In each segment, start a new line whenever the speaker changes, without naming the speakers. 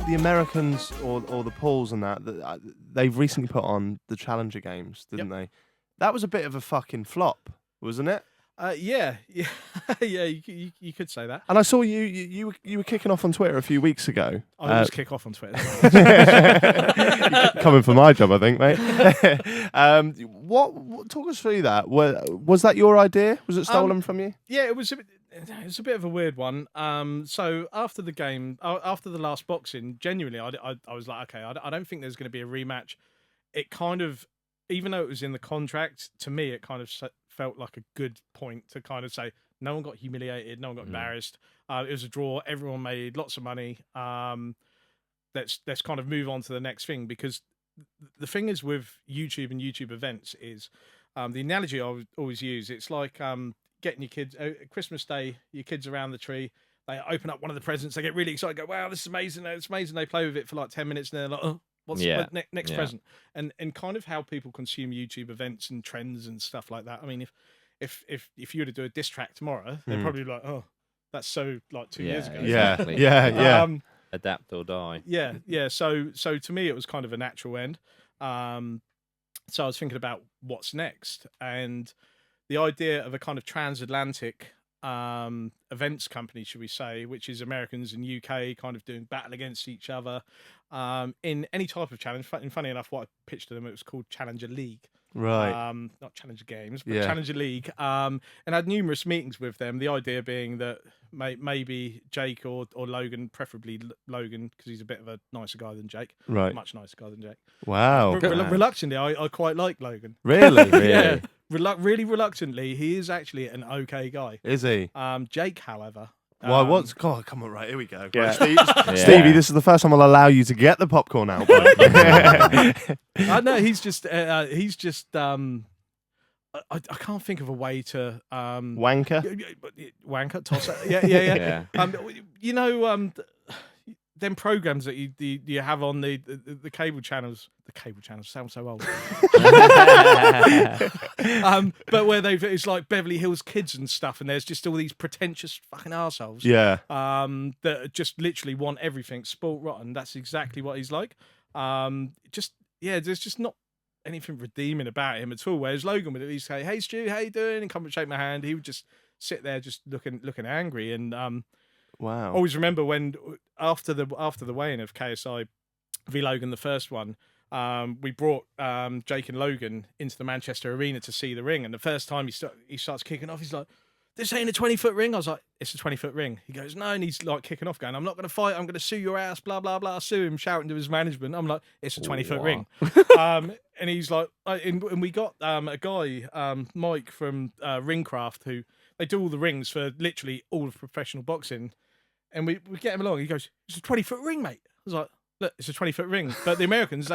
the Americans or the Pauls and that they've recently put on the Challenger Games, didn't they? That was a bit of a fucking flop, wasn't it?
Yeah. Yeah. You could say that.
And I saw you were kicking off on Twitter a few weeks ago.
I always kick off on Twitter.
Coming for my job, I think, mate. What talk us through that? Was that your idea? Was it stolen from you?
Yeah, it was a bit of a weird one. So after the game, after the last boxing, genuinely, I was like, okay, I don't think there's going to be a rematch. It kind of, even though it was in the contract, to me, it kind of felt like a good point to kind of say, no one got humiliated, no one got embarrassed. It was a draw. Everyone made lots of money. Let's kind of move on to the next thing, because the thing is with YouTube and YouTube events is the analogy I would always use. It's like getting your kids Christmas Day, your kids around the tree. They open up one of the presents. They get really excited. Go, wow, this is amazing! It's amazing. They play with it for like 10 minutes, and they're like, oh, what's the next present? And kind of how people consume YouTube events and trends and stuff like that. I mean, if you were to do a diss track tomorrow, they'd probably be like, oh, that's so like 2 years ago.
Exactly.
Yeah.
Adapt or die.
Yeah. So to me, it was kind of a natural end. So I was thinking about what's next, and the idea of a kind of transatlantic events company, should we say, which is Americans and UK kind of doing battle against each other in any type of challenge. And funny enough, what I pitched to them, it was called Challenger League.
Right.
Not Challenger Games, but Challenger League. And I had numerous meetings with them. The idea being that maybe Jake or Logan, preferably Logan, because he's a bit of a nicer guy than Jake.
Right.
Much nicer guy than Jake.
Wow.
Reluctantly, I quite like Logan.
Really?
Yeah. Really reluctantly, he is actually an okay guy.
Is he?
Jake, however.
Why? What's? God, come on! Right, here we go.
Yeah.
Right, Stevie, this is the first time I'll allow you to get the popcorn out.
No, he's just. I can't think of a way to.
Wanker,
tosser. Yeah. You know, them programs that you have on the cable channels. The cable channels sound so old. But where it's like Beverly Hills Kids and stuff, and there's just all these pretentious fucking arseholes.
Yeah.
That just literally want everything spoilt rotten. That's exactly what he's like. There's just not anything redeeming about him at all. Whereas Logan would at least say, "Hey Stu, how you doing?" and come and shake my hand. He would just sit there, just looking angry. And
wow.
Always remember when after the weigh-in of KSI v Logan, the first one, we brought Jake and Logan into the Manchester Arena to see the ring. And the first time he starts kicking off, he's like, "This ain't a 20-foot ring." I was like, "It's a 20-foot ring." He goes, "No," and he's like kicking off, going, "I'm not going to fight. I'm going to sue your ass." Blah blah blah. Sue him, shouting to his management. I'm like, "It's a 20-foot ring." And he's like, and we got a guy, Mike from Ringcraft, who they do all the rings for literally all of professional boxing. And we get him along. He goes, "It's a 20-foot ring, mate." I was like, "Look, it's a 20-foot ring." But the Americans,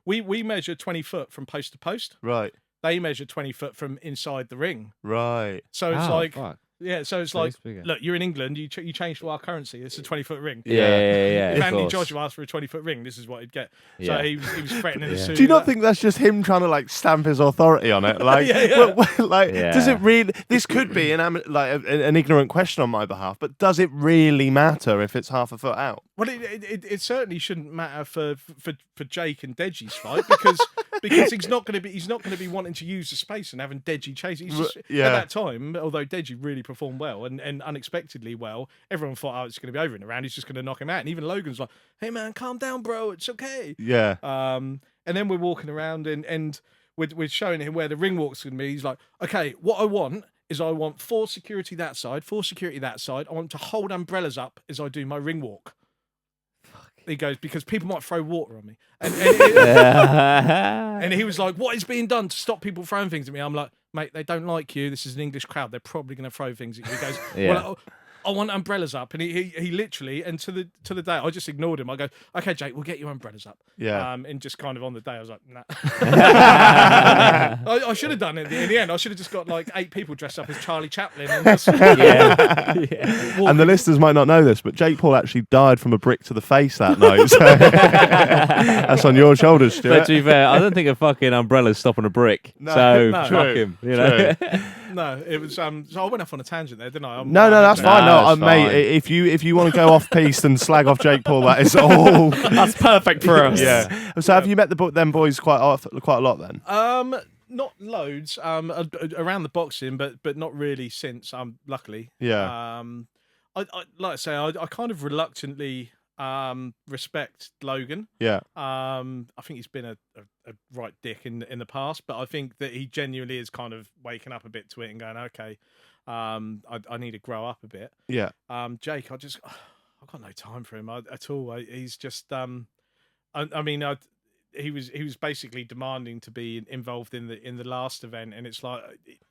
we measure 20 foot from post to post.
Right.
They measure 20 foot from inside the ring.
Right.
So it's like,
fuck.
yeah. So it's like, look, you're in England. You changed to our currency. It's a 20-foot ring.
Yeah.
If Anthony Joshua asked for a 20-foot ring, this is what he'd get. So he was threatening to sue.
Do you not think that's just him trying to like stamp his authority on it? Like, does it really? This could be an ignorant question on my behalf, but does it really matter if it's half a foot out?
Well, it certainly shouldn't matter for Jake and Deji's fight because he's not going to be wanting to use the space and having Deji chase. He's just, at that time, although Deji really performed well and unexpectedly well, everyone thought, oh, it's going to be over in a round. He's just going to knock him out. And even Logan's like, "Hey man, calm down, bro. It's okay."
Yeah.
And then we're walking around and we're showing him where the ring walk's going to be. He's like, "Okay, what I want is 4 security that side, 4 security that side. I want to hold umbrellas up as I do my ring walk." He goes, "Because people might throw water on me." And he was like, "What is being done to stop people throwing things at me?" I'm like, "Mate, they don't like you. This is an English crowd. They're probably going to throw things at you." He goes, "Well, I want umbrellas up." And he literally, and to the day, I just ignored him. I go, "Okay, Jake, we'll get you umbrellas up."
Yeah.
And just kind of on the day, I was like, "Nah." I should have done it in the end. I should have just got like 8 people dressed up as Charlie Chaplin. And just,
And the listeners might not know this, but Jake Paul actually died from a brick to the face that night. So that's on your shoulders, Stuart.
But to be fair, I don't think a fucking umbrella's stopping a brick.
No,
so
no.
fuck him. You know.
No, it was. So I went off on a tangent there, didn't I?
No, that's fine. No,
that's
mate.
fine.
If you want to go off piste and slag off Jake Paul, that is all.
That's perfect for us.
Yeah. So have you met them boys quite a lot then?
Not loads. Around the boxing, but not really since. Luckily.
Yeah.
I like I say, I kind of reluctantly respect Logan.
Yeah.
I think he's been a right dick in the past, but I think that he genuinely is kind of waking up a bit to it and going, okay, I need to grow up a bit.
Yeah.
Jake, I've got no time for him at all. He's just he was basically demanding to be involved in the last event, and it's like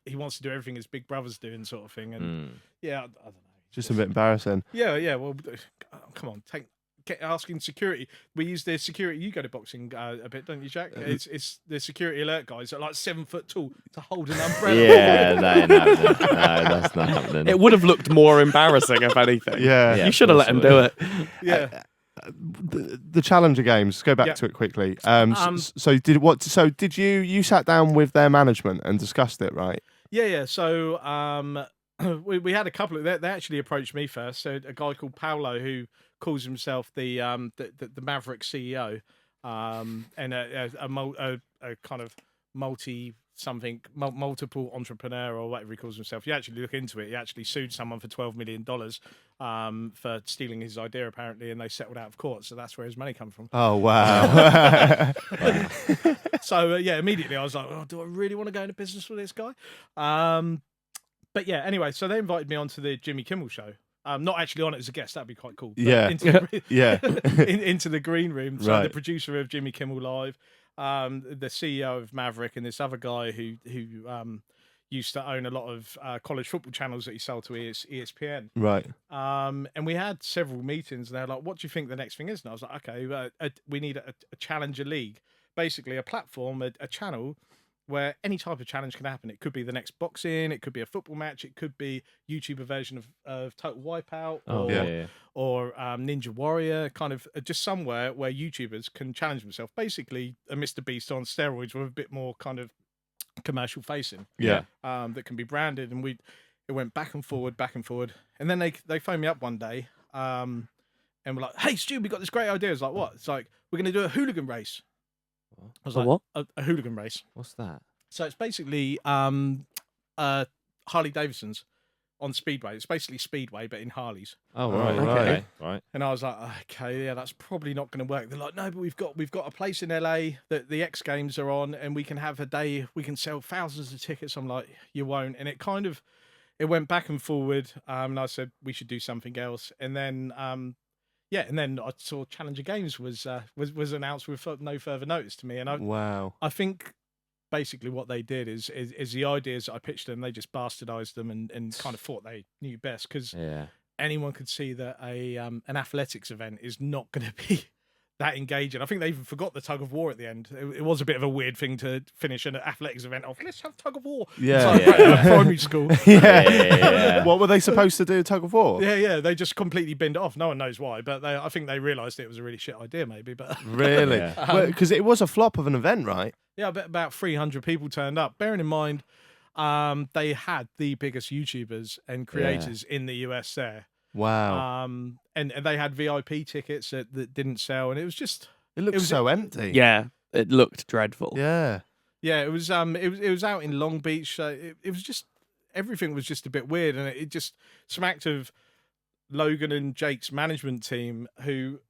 he wants to do everything his big brother's doing, sort of thing. And yeah, I don't know.
Just a bit embarrassing.
Yeah. Well, come on, asking security. We use the security. You go to boxing a bit, don't you, Jack? It's the security alert guys that are like 7 foot tall to hold an umbrella.
Yeah, that ain't happening. No, that's not happening. It would have looked more embarrassing if anything.
Yeah.
You should have let him do it.
Yeah.
The Challenger Games. Let's go back to it quickly. So did you sat down with their management and discussed it, right?
Yeah. So we had a couple of. They actually approached me first. So a guy called Paolo who calls himself the Maverick CEO, and a kind of multiple entrepreneur or whatever he calls himself. You actually look into it. He actually sued someone for $12 million for stealing his idea, apparently, and they settled out of court. So that's where his money come from.
Oh wow!
So immediately I was like, oh, do I really want to go into business with this guy? But yeah, anyway, so they invited me onto the Jimmy Kimmel show. Not actually on it as a guest. That'd be quite cool.
Yeah.
Into the green room. So
Right.
the producer of Jimmy Kimmel Live, the CEO of Maverick, and this other guy who used to own a lot of college football channels that he sold to ESPN.
Right.
And we had several meetings, and they're like, "What do you think the next thing is?" And I was like, "Okay, we need a challenger league, basically a platform, a channel." Where any type of challenge can happen. It could be the next boxing, it could be a football match, it could be YouTuber version of Total Wipeout or Ninja Warrior, kind of just somewhere where YouTubers can challenge themselves. Basically, a Mr. Beast on steroids with a bit more kind of commercial facing.
Yeah.
That can be branded, and it went back and forward, and then they phoned me up one day, and were like, "Hey, Stu, we got this great idea." It's like, what? It's like, we're going to do a hooligan race. I was like,
what?
A hooligan race.
What's that?
So it's basically Harley Davidsons on Speedway. It's basically Speedway, but in Harleys.
Oh, right.
Okay.
Right.
And I was like, okay, yeah, that's probably not going to work. They're like, no, but we've got a place in LA that the X Games are on, and we can have a day, we can sell thousands of tickets. I'm like, you won't. And it went back and forward. And I said, we should do something else. And then, and then I saw Challenger Games was announced with no further notice to me. And I think basically what they did is the ideas that I pitched them, they just bastardized them and kind of thought they knew best, because anyone could see that an athletics event is not going to be that engaging. I think they even forgot the tug of war at the end. It was a bit of a weird thing to finish an athletics event off. Let's have tug of war.
Yeah.
It's like primary school.
Yeah. What were they supposed to do? Tug of war?
Yeah. They just completely binned it off. No one knows why, but I think they realised it was a really shit idea, maybe. But
Really? Because it was a flop of an event, right?
yeah, about 300 people turned up. Bearing in mind, they had the biggest YouTubers and creators in the US there.
Wow.
And they had VIP tickets that didn't sell, and it was just
It looked so empty.
Yeah, it looked dreadful.
Yeah.
it was out in Long Beach. It was just, everything was just a bit weird, and it just smacked of Logan and Jake's management team, who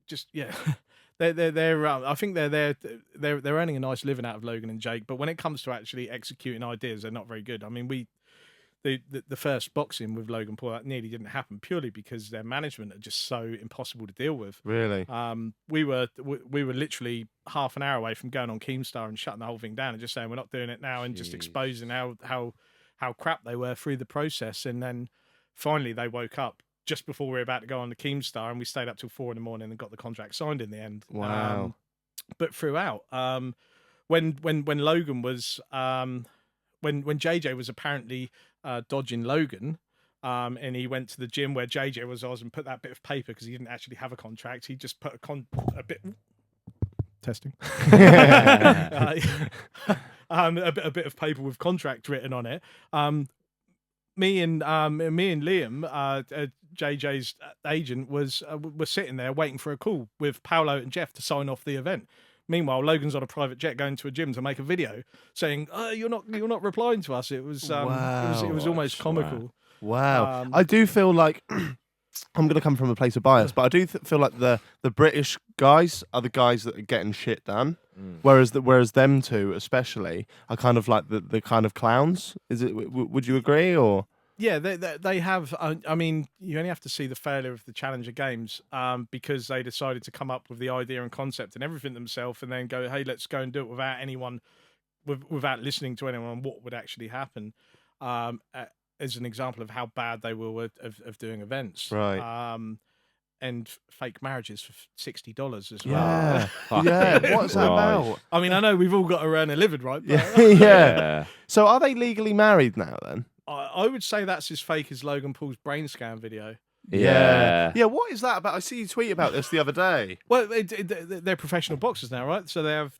just they're I think they're earning a nice living out of Logan and Jake, but when it comes to actually executing ideas, they're not very good. I mean, the first boxing with Logan Paul, that nearly didn't happen purely because their management are just so impossible to deal with.
Really?
We were literally half an hour away from going on Keemstar and shutting the whole thing down and just saying we're not doing it now, and just exposing how crap they were through the process. And then finally they woke up just before we were about to go on the Keemstar, and we stayed up till 4 a.m. and got the contract signed in the end.
Wow.
But throughout, when Logan was when JJ was apparently dodging Logan, and he went to the gym where JJ was and put that bit of paper, because he didn't actually have a contract. He just put a bit testing. a bit of paper with contract written on it. Me and Liam, JJ's agent, was sitting there waiting for a call with Paolo and Jeff to sign off the event. Meanwhile, Logan's on a private jet going to a gym to make a video saying, "You're not replying to us." It was almost comical.
Wow. I do feel like I'm going to come from a place of bias, but I do feel like the British guys are the guys that are getting shit done, whereas them two especially are kind of like the kind of clowns. Is it? Would you agree or?
Yeah, they have. I mean, you only have to see the failure of the Challenger Games because they decided to come up with the idea and concept and everything themselves, and then go, "Hey, let's go and do it without anyone, without listening to anyone on what would actually happen." As an example of how bad they were of doing events,
right?
And fake marriages for $60 as well.
Yeah, yeah. What's that about?
I mean, I know we've all got to earn a living, right? But,
yeah. So, are they legally married now? Then
I would say that's as fake as Logan Paul's brain scan video.
Yeah. What is that about? I see you tweet about this the other day.
Well, they're professional boxers now, right? So they have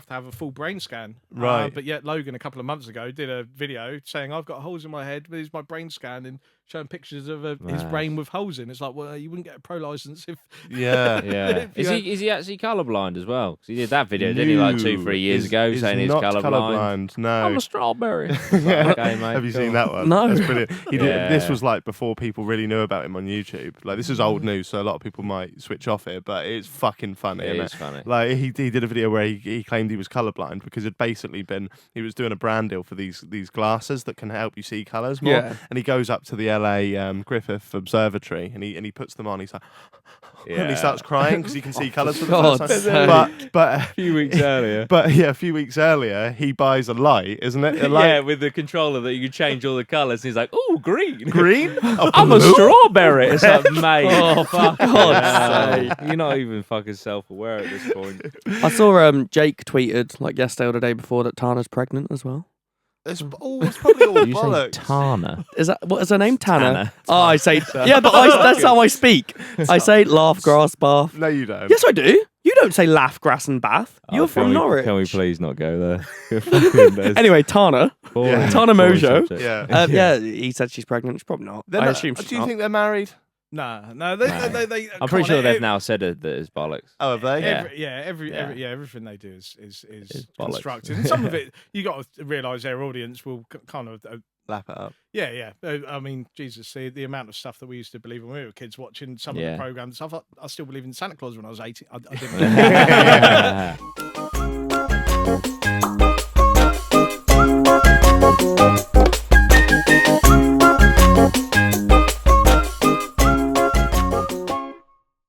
to have a full brain scan,
right?
But yet Logan a couple of months ago did a video saying, "I've got holes in my head. Here's my brain scan," and showing pictures of his brain with holes in. It's like, well, you wouldn't get a pro license if.
Yeah. Is he actually colourblind as well? Because he did that video, didn't he, like 2-3 years ago, saying he's colourblind.
No,
I'm a strawberry.
Okay, mate. Have you seen that one?
No,
that's brilliant. This was like before people really knew about him on YouTube. Like, this is old news, so a lot of people might switch off it, but it's fucking funny.
It is funny.
Like, he did a video where he claimed he was colourblind because it'd basically he was doing a brand deal for these glasses that can help you see colours more. Yeah. And he goes up to the LA Griffith Observatory and he puts them on. He's like, and he starts crying because he can see colours for the first time. But
a few weeks earlier.
But yeah, a few weeks earlier, he buys a light, isn't it? A light.
Yeah, with the controller that you can change all the colours. And he's like, "Oh, green,
green.
I'm a strawberry." It's like, mate, oh, for God's sake, you're not even fucking self-aware at this point.
I saw Jake tweeted like yesterday or the day before that Tana's pregnant as well.
It's probably all bollocks.
Tana.
Is that what is her name? Tana. Oh, I say
Tana.
yeah, but that's how I speak. I say laugh, grass, bath.
No, you don't.
Yes, I do. You don't say laugh, grass, and bath. You're from Norwich.
Can we please not go there?
Anyway, Tana.
Yeah.
Tana Mojo.
Yeah.
Yeah, he said she's pregnant. She's probably not. I assume she's
do you
not.
think they're married?
No. They
I'm pretty sure they've now said that it's bollocks.
Oh, have they?
Everything they do is constructed. And some of it, you got to realise their audience will kind of
lap it up.
Yeah. I mean, Jesus, the amount of stuff that we used to believe when we were kids, watching some of the programs and stuff. I still believe in Santa Claus when I was 18. I didn't.